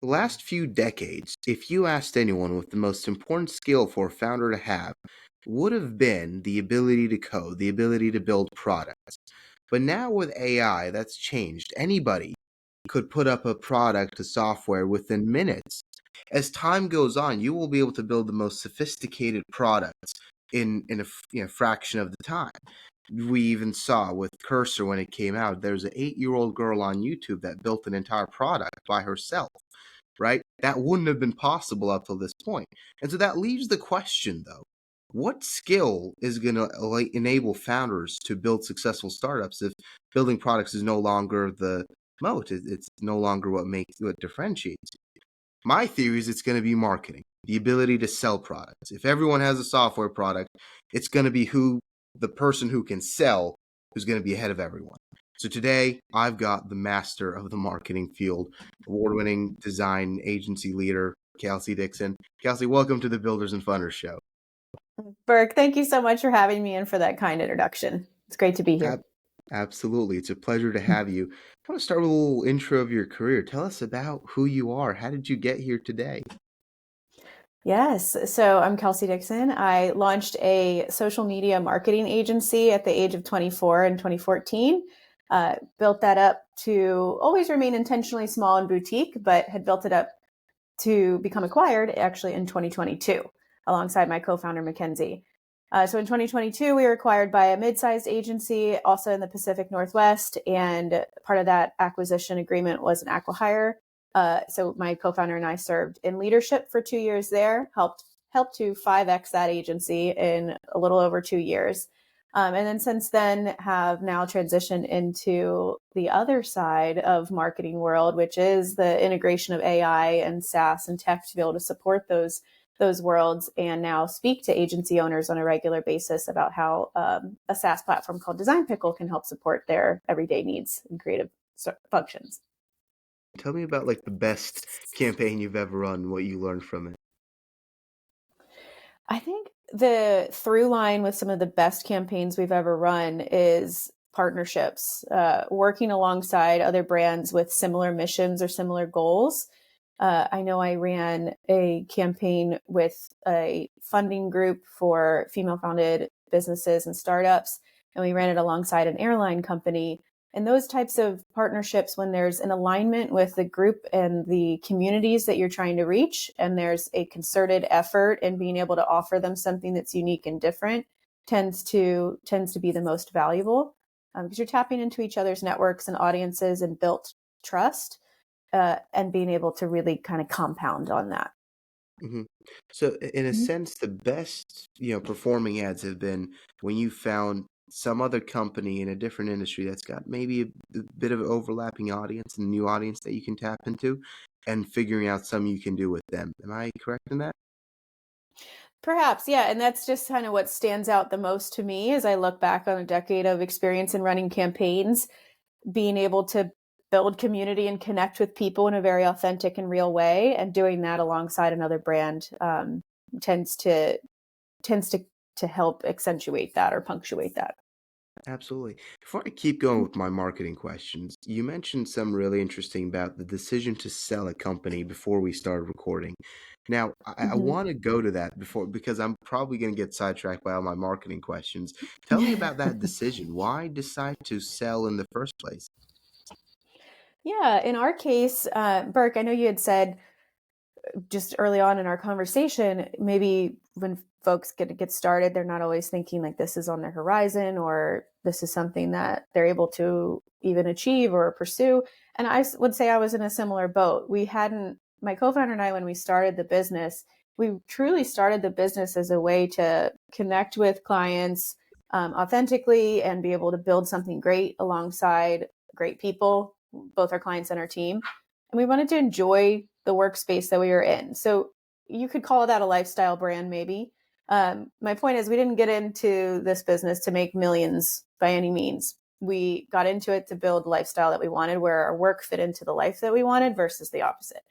The last few decades, if you asked anyone what the most important skill for a founder to have would have been the ability to code, the ability to build products. But now with AI, that's changed. Anybody could put up a product, a software within minutes. As time goes on, you will be able to build the most sophisticated products in a fraction of the time. We even saw with Cursor when it came out, there's an 8-year-old girl on YouTube that built an entire product by herself, right? That wouldn't have been possible up till this point. And so that leaves the question, though, what skill is going to enable founders to build successful startups if building products is no longer the moat? It's no longer what differentiates you. My theory is it's going to be marketing, the ability to sell products. If everyone has a software product, it's going to be the person who can sell who's going to be ahead of everyone. So today, I've got the master of the marketing field, award-winning design agency leader, Kelsey Dixon. Kelsey, welcome to the Builders and Funders Show. Burke, thank you so much for having me and for that kind introduction. It's great to be here. Absolutely. It's a pleasure to have you. I want to start with a little intro of your career. Tell us about who you are. How did you get here today? Yes. So I'm Kelsey Dixon. I launched a social media marketing agency at the age of 24 in 2014. Built that up to always remain intentionally small and boutique, but had built it up to become acquired actually in 2022 alongside my co-founder, Mackenzie. So in 2022, we were acquired by a mid-sized agency also in the Pacific Northwest. And part of that acquisition agreement was an acqui-hire. So my co-founder and I served in leadership for 2 years there, helped to 5x that agency in a little over 2 years. And then since then have now transitioned into the other side of marketing world, which is the integration of AI and SaaS and tech to be able to support those worlds, and now speak to agency owners on a regular basis about how a SaaS platform called Design Pickle can help support their everyday needs and creative functions. Tell me about the best campaign you've ever run, what you learned from it. I think the through line with some of the best campaigns we've ever run is partnerships, working alongside other brands with similar missions or similar goals. I know I ran a campaign with a funding group for female-founded businesses and startups, and we ran it alongside an airline company. And those types of partnerships, when there's an alignment with the group and the communities that you're trying to reach, and there's a concerted effort in being able to offer them something that's unique and different, tends to be the most valuable, because you're tapping into each other's networks and audiences and built trust, and being able to really kind of compound on that. Mm-hmm. So, in a sense, the best performing ads have been when you found some other company in a different industry that's got maybe a bit of an overlapping audience and new audience that you can tap into, and figuring out something you can do with them. Am I correct in that? Perhaps, yeah. And that's just kind of what stands out the most to me as I look back on a decade of experience in running campaigns, being able to build community and connect with people in a very authentic and real way, and doing that alongside another brand tends to help accentuate that or punctuate that. Absolutely. Before I keep going with my marketing questions, you mentioned some really interesting about the decision to sell a company before we started recording. Now, I want to go to that before because I'm probably going to get sidetracked by all my marketing questions. Tell me about that decision. Why decide to sell in the first place? Yeah, in our case, Burke, I know you had said just early on in our conversation, maybe when folks get started, they're not always thinking like this is on their horizon or this is something that they're able to even achieve or pursue. And I would say I was in a similar boat. My co-founder and I, when we started the business, we truly started the business as a way to connect with clients authentically and be able to build something great alongside great people, both our clients and our team. And we wanted to enjoy the workspace that we were in. So you could call that a lifestyle brand, maybe. My point is, we didn't get into this business to make millions by any means. We got into it to build the lifestyle that we wanted, where our work fit into the life that we wanted versus the opposite.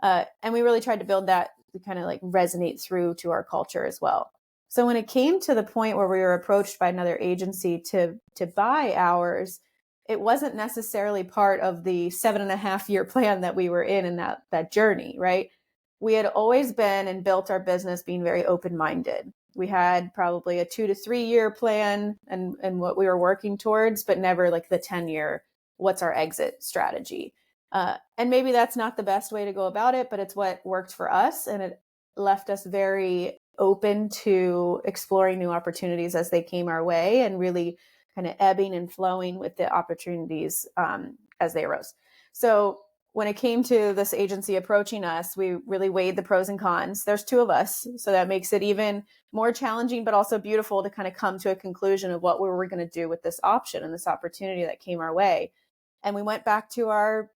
And we really tried to build that to kind of resonate through to our culture as well. So when it came to the point where we were approached by another agency to buy ours, it wasn't necessarily part of the 7.5 year plan that we were in that journey, right? We had always been and built our business being very open-minded. We had probably a 2 to 3 year plan and what we were working towards, but never like the 10 year, what's our exit strategy? And maybe that's not the best way to go about it, but it's what worked for us. And it left us very open to exploring new opportunities as they came our way and really kind of ebbing and flowing with the opportunities as they arose. So when it came to this agency approaching us, we really weighed the pros and cons. There's two of us, so that makes it even more challenging, but also beautiful to kind of come to a conclusion of what we were going to do with this option and this opportunity that came our way. And we went back to our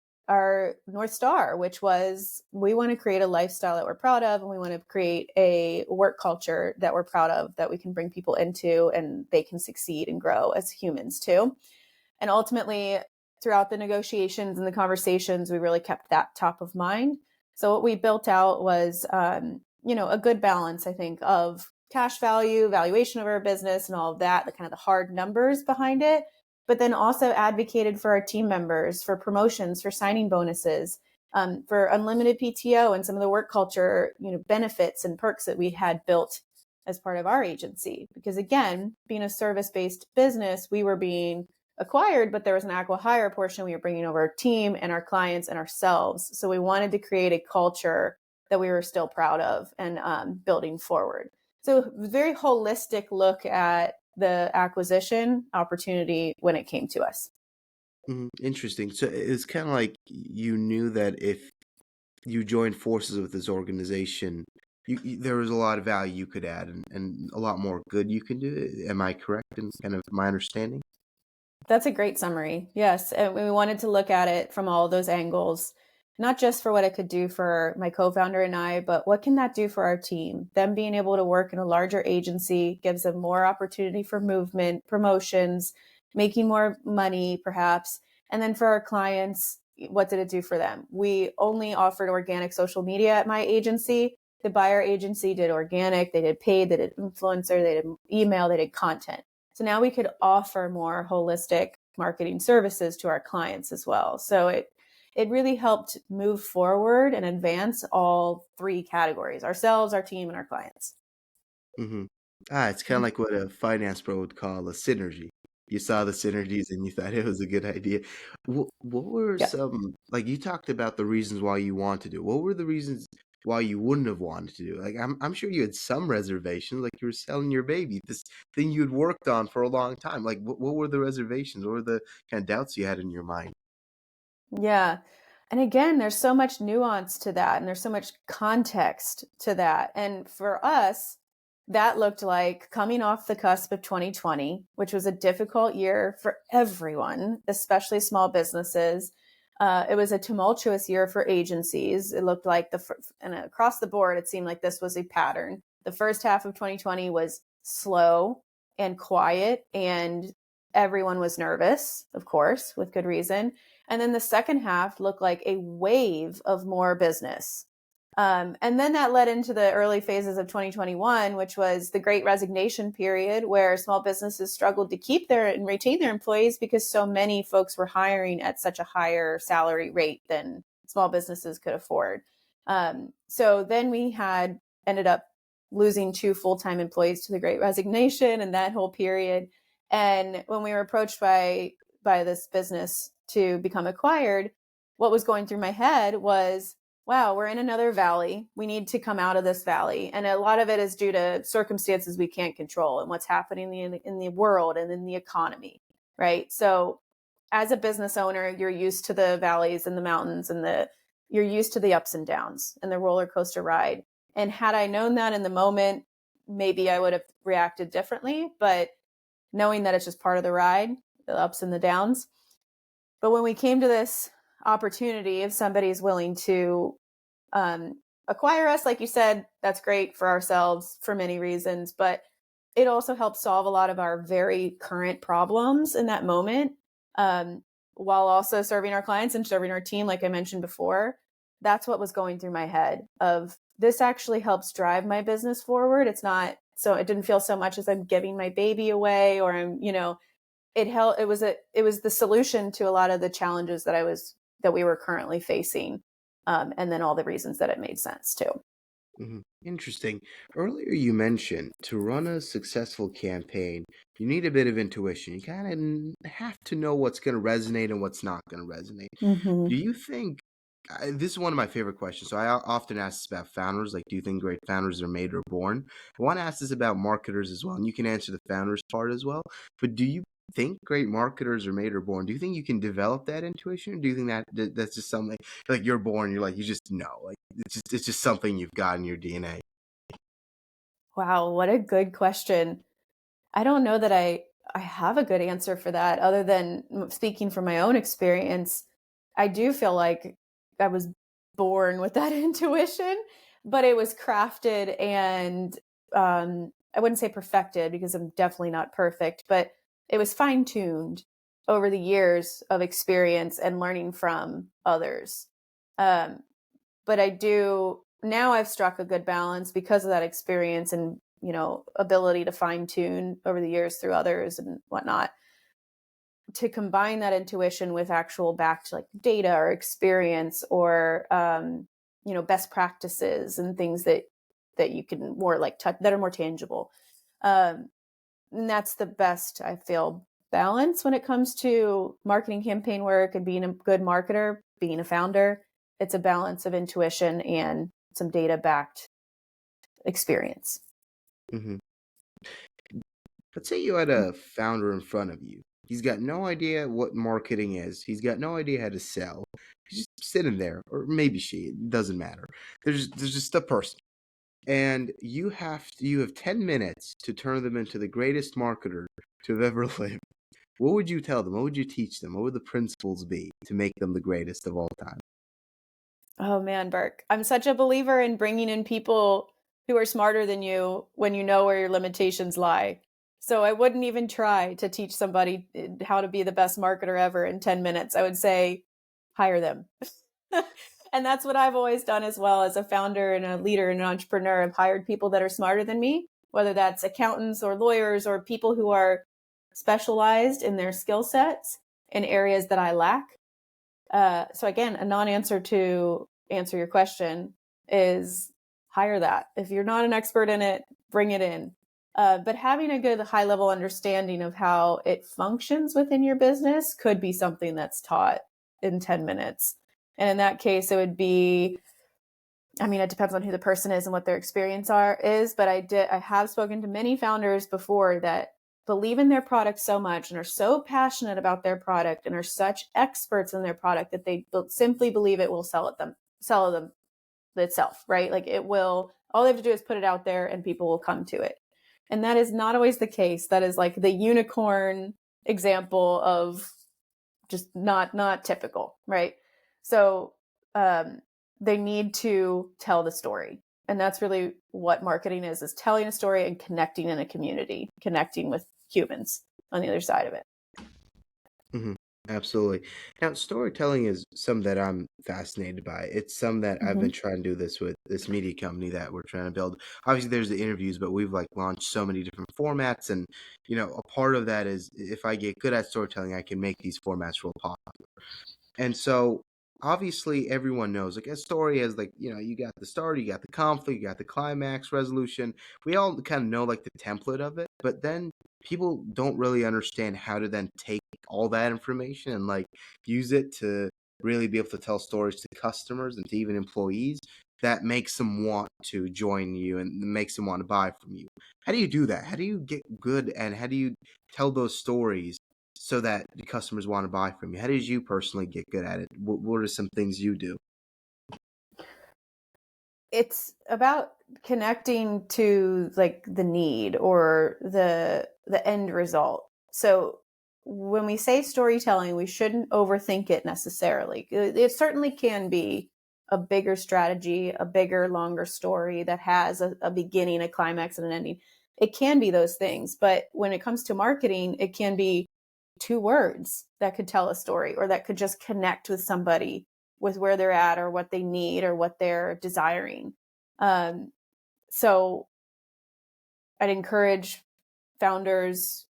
North Star, which was we want to create a lifestyle that we're proud of, and we want to create a work culture that we're proud of, that we can bring people into and they can succeed and grow as humans too. And ultimately, throughout the negotiations and the conversations, we really kept that top of mind. So what we built out was, a good balance, I think, of cash value, valuation of our business and all of that, the kind of the hard numbers behind it, but then also advocated for our team members, for promotions, for signing bonuses, for unlimited PTO and some of the work culture, benefits and perks that we had built as part of our agency. Because again, being a service-based business, we were being acquired, but there was an acqui-hire portion. We were bringing over our team and our clients and ourselves. So we wanted to create a culture that we were still proud of and building forward. So very holistic look at the acquisition opportunity when it came to us. Interesting. So it's kind of like you knew that if you joined forces with this organization, there was a lot of value you could add and a lot more good you can do. Am I correct in kind of my understanding? That's a great summary. Yes. And we wanted to look at it from all of those angles, not just for what it could do for my co-founder and I, but what can that do for our team? Them being able to work in a larger agency gives them more opportunity for movement, promotions, making more money, perhaps. And then for our clients, what did it do for them? We only offered organic social media at my agency. The buyer agency did organic, they did paid, they did influencer, they did email, they did content. So now we could offer more holistic marketing services to our clients as well. So it really helped move forward and advance all three categories: ourselves, our team, and our clients. Mm-hmm. It's kind of like what a finance pro would call a synergy. You saw the synergies and you thought it was a good idea. What were Yeah. some, like you talked about the reasons why you want to do it. What were the reasons why you wouldn't have wanted to do it? Like I'm sure you had some reservations, like you were selling your baby, this thing you'd worked on for a long time. Like what were the reservations? What were the kind of doubts you had in your mind? Yeah. And again, there's so much nuance to that, and there's so much context to that. And for us, that looked like coming off the cusp of 2020, which was a difficult year for everyone, especially small businesses. It was a tumultuous year for agencies. It looked like and across the board, it seemed like this was a pattern. The first half of 2020 was slow and quiet, and everyone was nervous, of course, with good reason. And then the second half looked like a wave of more business. And then that led into the early phases of 2021, which was the great resignation period, where small businesses struggled to keep their and retain their employees because so many folks were hiring at such a higher salary rate than small businesses could afford. So then we had ended up losing 2 full-time employees to the great resignation and that whole period. And when we were approached by this business to become acquired, what was going through my head was, wow, we're in another valley. We need to come out of this valley. And a lot of it is due to circumstances we can't control and what's happening in the world and in the economy, right? So as a business owner, you're used to the valleys and the mountains and you're used to the ups and downs and the roller coaster ride. And had I known that in the moment, maybe I would have reacted differently. But knowing that it's just part of the ride, the ups and the downs. But when we came to this opportunity, if somebody's willing to acquire us, like you said, that's great for ourselves for many reasons, but it also helps solve a lot of our very current problems in that moment, while also serving our clients and serving our team, like I mentioned before. That's what was going through my head of this actually helps drive my business forward. It's not, so it didn't feel so much as I'm giving my baby away or I'm, it was the solution to a lot of the challenges that we were currently facing. And then all the reasons that it made sense too. Interesting. Earlier, you mentioned to run a successful campaign, you need a bit of intuition. You kind of have to know what's going to resonate and what's not going to resonate. Mm-hmm. Do you think this is one of my favorite questions? So I often ask this about founders. Like, do you think great founders are made or born? I want to ask this about marketers as well, and you can answer the founders part as well. But do you think great marketers are made or born? Do you think you can develop that intuition, or do you think that's just something like you're born? You're like you just know, like it's just something you've got in your DNA. Wow, what a good question. I don't know that I have a good answer for that other than speaking from my own experience. I do feel like I was born with that intuition, but it was crafted and I wouldn't say perfected because I'm definitely not perfect, but it was fine-tuned over the years of experience and learning from others. Um, but I do now I've struck a good balance because of that experience and ability to fine tune over the years through others and whatnot, to combine that intuition with actual backed like data or experience or best practices and things that you can more like touch that are more tangible. And that's the best I feel balance when it comes to marketing campaign work and being a good marketer, being a founder. It's a balance of intuition and some data backed experience. hmm Let's say you had a founder in front of you. He's got no idea what marketing is. He's got no idea how to sell. He's just sitting there, or maybe she. It doesn't matter. There's just a person, and you have 10 minutes to turn them into the greatest marketer to have ever lived. What would you tell them? What would you teach them? What would the principles be to make them the greatest of all time? Oh man, Burke. I'm such a believer in bringing in people who are smarter than you when you know where your limitations lie. So I wouldn't even try to teach somebody how to be the best marketer ever in 10 minutes. I would say hire them. And that's what I've always done as well as a founder and a leader and an entrepreneur. I've hired people that are smarter than me, whether that's accountants or lawyers or people who are specialized in their skill sets in areas that I lack. So again, a non-answer to answer your question is hire that. If you're not an expert in it, bring it in. But having a good high level understanding of how it functions within your business could be something that's taught in 10 minutes. And in that case, it would be, it depends on who the person is and what their experience is, but I have spoken to many founders before that believe in their product so much and are so passionate about their product and are such experts in their product that they simply believe it will sell them itself, right? Like it will, all they have to do is put it out there and people will come to it. And that is not always the case. That is like the unicorn example of just not typical, right? So they need to tell the story. And that's really what marketing is telling a story and connecting in a community, connecting with humans on the other side of it. hmm Absolutely. Now, storytelling is something that I'm fascinated by. It's something that I've been trying to do this with this media company that we're trying to build. Obviously, there's the interviews, but we've like launched so many different formats, and a part of that is if I get good at storytelling, I can make these formats real popular. And so obviously everyone knows like a story is like, you got the start, you got the conflict, you got the climax resolution. We all kind of know like the template of it, but then people don't really understand how to then take all that information and like use it to really be able to tell stories to customers and to even employees that makes them want to join you and makes them want to buy from you. How do you do that? How do you get good and how do you tell those stories so that the customers want to buy from you? How did you personally get good at it? What are some things you do? It's about connecting to like the need or the end result. So when we say storytelling, we shouldn't overthink it necessarily. It certainly can be a bigger strategy, a bigger, longer story that has a beginning, a climax, and an ending. It can be those things. But when it comes to marketing, it can be two words that could tell a story or that could just connect with somebody with where they're at or what they need or what they're desiring. Um, so I'd encourage founders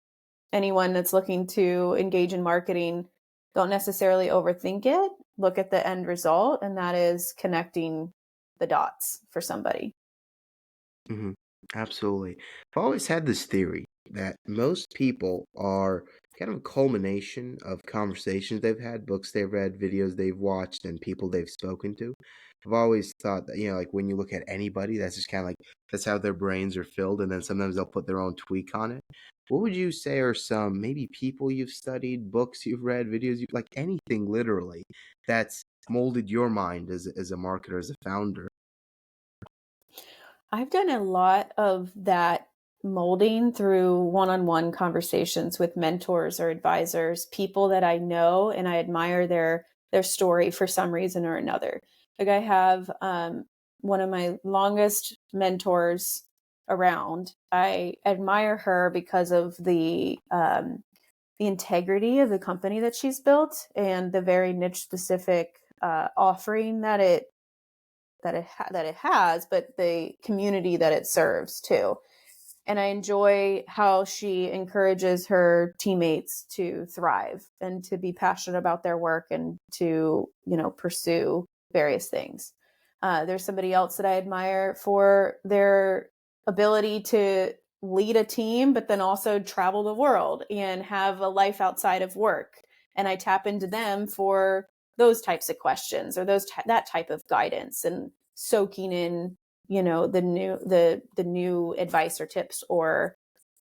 anyone that's looking to engage in marketing, don't necessarily overthink it. Look at the end result, and that is connecting the dots for somebody. Hmm. Absolutely. I've always had this theory that most people are kind of a culmination of conversations they've had, books they've read, videos they've watched, and people they've spoken to. I've always thought that, like when you look at anybody, that's just kind of like that's how their brains are filled, and then sometimes they'll put their own tweak on it. What would you say are some maybe people you've studied, books you've read, videos you like anything literally that's molded your mind as a marketer, as a founder? I've done a lot of that molding through one-on-one conversations with mentors or advisors, people that I know and I admire their story for some reason or another. Like I have one of my longest mentors around. I admire her because of the integrity of the company that she's built and the very niche specific offering that it has, but the community that it serves too. And I enjoy how she encourages her teammates to thrive and to be passionate about their work and to, pursue various things. There's somebody else that I admire for their ability to lead a team, but then also travel the world and have a life outside of work. And I tap into them for those types of questions or that type of guidance and soaking in the new advice or tips or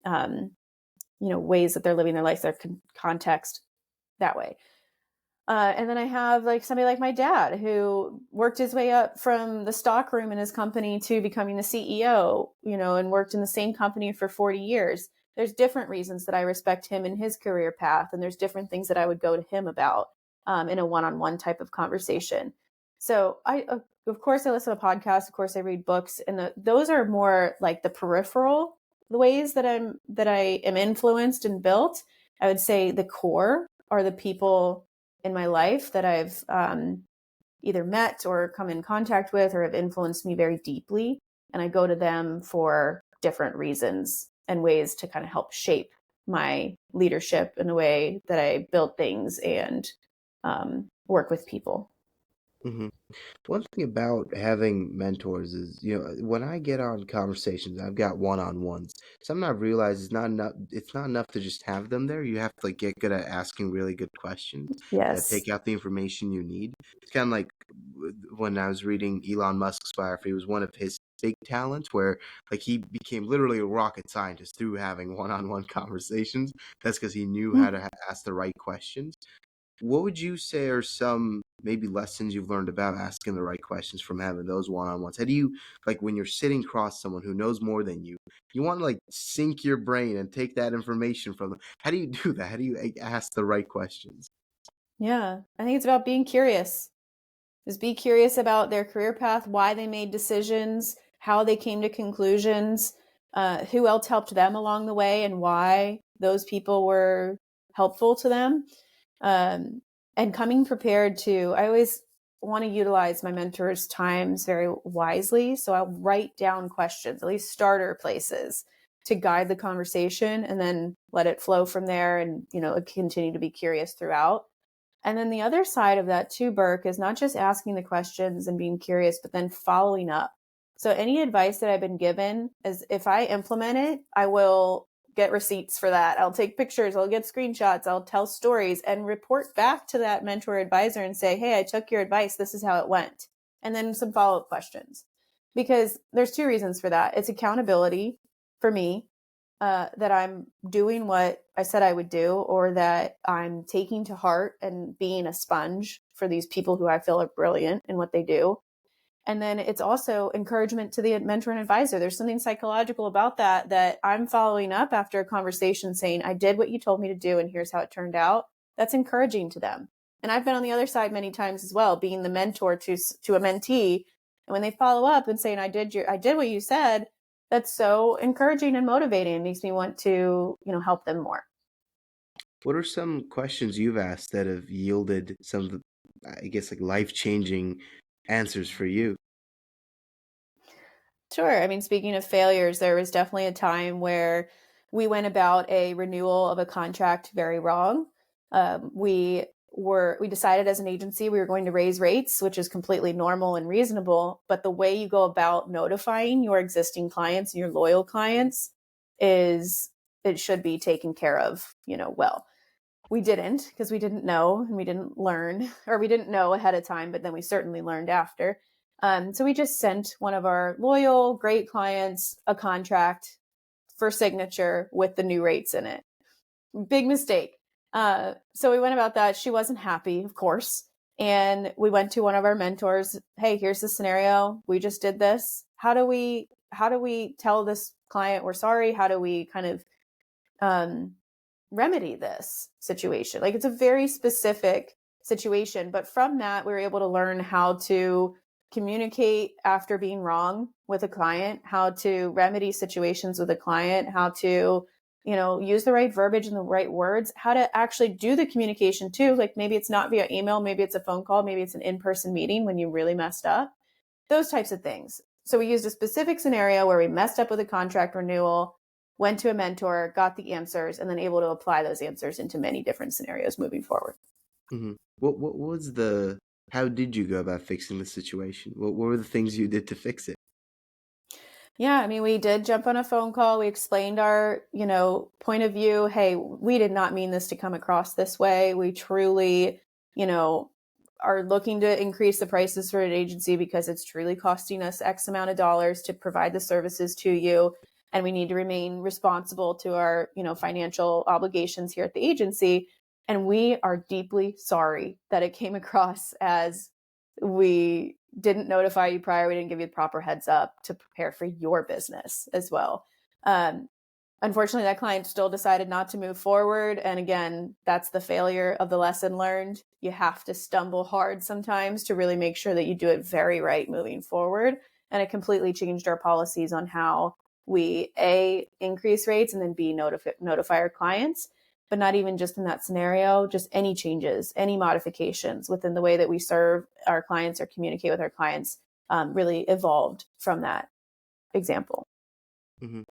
um, ways that they're living their life, their context that way. And then I have like somebody like my dad who worked his way up from the stock room in his company to becoming the CEO, and worked in the same company for 40 years. There's different reasons that I respect him in his career path, and there's different things that I would go to him about in a one-on-one type of conversation. So of course, I listen to podcasts. Of course, I read books, and those are more like the peripheral ways that I am influenced and built. I would say the core are the people in my life that I've either met or come in contact with or have influenced me very deeply. And I go to them for different reasons and ways to kind of help shape my leadership in the way that I build things and work with people. Hmm. One thing about having mentors is, when I get on conversations, I've got one-on-ones. Something I've realized is not enough. It's not enough to just have them there. You have to like get good at asking really good questions that Yes. take out the information you need. It's kind of like when I was reading Elon Musk's biography. It was one of his big talents where like he became literally a rocket scientist through having one-on-one conversations. That's because he knew how to ask the right questions. What would you say are some maybe lessons you've learned about asking the right questions from having those one-on-ones? How do you like when you're sitting across someone who knows more than you want to like sink your brain and take that information from them. How do you do that? How do you ask the right questions? Yeah. I think it's about being curious. Just be curious about their career path, why they made decisions, how they came to conclusions, who else helped them along the way, and why those people were helpful to them. Um, and coming prepared to, I always want to utilize my mentor's times very wisely. So I'll write down questions, at least starter places to guide the conversation and then let it flow from there and, continue to be curious throughout. And then the other side of that too, Burke, is not just asking the questions and being curious, but then following up. So any advice that I've been given is if I implement it, I will get receipts for that. I'll take pictures, I'll get screenshots, I'll tell stories and report back to that mentor advisor and say, hey, I took your advice. This is how it went. And then some follow-up questions. Because there's two reasons for that. It's accountability for me, that I'm doing what I said I would do, or that I'm taking to heart and being a sponge for these people who I feel are brilliant in what they do. And then it's also encouragement to the mentor and advisor. There's something psychological about that I'm following up after a conversation saying, I did what you told me to do, and here's how it turned out. That's encouraging to them. And I've been on the other side many times as well, being the mentor to a mentee. And when they follow up and saying, I did what you said, that's so encouraging and motivating. It makes me want to, help them more. What are some questions you've asked that have yielded some of the, I guess, like life-changing answers for you? Sure. I mean, speaking of failures, there was definitely a time where we went about a renewal of a contract very wrong. We decided as an agency we were going to raise rates, which is completely normal and reasonable. But the way you go about notifying your existing clients and your loyal clients it should be taken care of, well. We didn't, because we didn't know and we didn't learn, or we didn't know ahead of time, but then we certainly learned after. So we just sent one of our loyal, great clients a contract for signature with the new rates in it. Big mistake. So we went about that. She wasn't happy, of course. And we went to one of our mentors. Hey, here's the scenario. We just did this. How do we tell this client we're sorry? How do we kind of remedy this situation? Like, it's a very specific situation, but from that, we were able to learn how to communicate after being wrong with a client, how to remedy situations with a client, how to, use the right verbiage and the right words, how to actually do the communication too. Like, maybe it's not via email, maybe it's a phone call, maybe it's an in-person meeting when you really messed up, those types of things. So we used a specific scenario where we messed up with a contract renewal, went to a mentor, got the answers, and then able to apply those answers into many different scenarios moving forward. Mm-hmm. What was how did you go about fixing the situation? What were the things you did to fix it? Yeah, I mean, we did jump on a phone call. We explained our, point of view. Hey, we did not mean this to come across this way. We truly, are looking to increase the prices for an agency because it's truly costing us X amount of dollars to provide the services to you. And we need to remain responsible to our, financial obligations here at the agency. And we are deeply sorry that it came across as we didn't notify you prior. We didn't give you the proper heads up to prepare for your business as well. Unfortunately, that client still decided not to move forward. And again, that's the failure of the lesson learned. You have to stumble hard sometimes to really make sure that you do it very right moving forward. And it completely changed our policies on how we A, increase rates, and then B, notify our clients. But not even just in that scenario, just any changes, any modifications within the way that we serve our clients or communicate with our clients really evolved from that example. Mm-hmm.